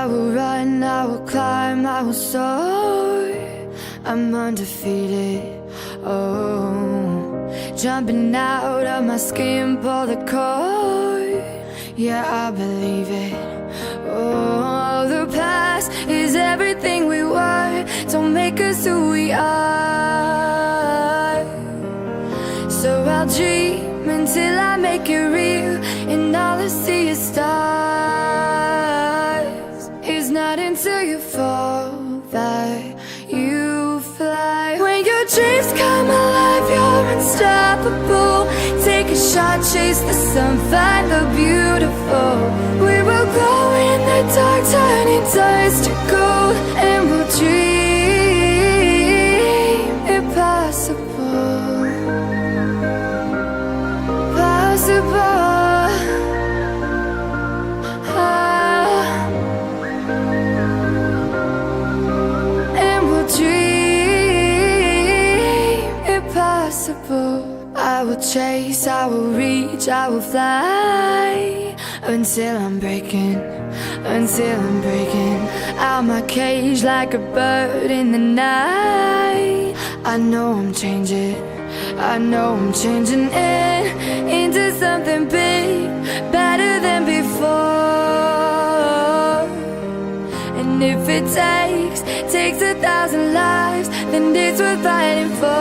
I will run, I will climb, I will soar. I'm undefeated, oh. Jumping out of my skin, pull the cord. Yeah, I believe it. Oh, the past is everything we were. Don't make us who we are. So I'll dream until I make it real, and all I see is stars. It's not until you fall that you fly. When your dreams come alive, you're unstoppable. Take a shot, chase the sun, find the beautiful. We will glow in the dark, turning dust to gold, and we'll dream impossible. Possible. And we'll dream impossible. I will chase, I will reach, I will fly until I'm breaking out my cage like a bird in the night. I know I'm changing into something big, better than before. And if it takes 1,000 lives, then it's worth fighting for.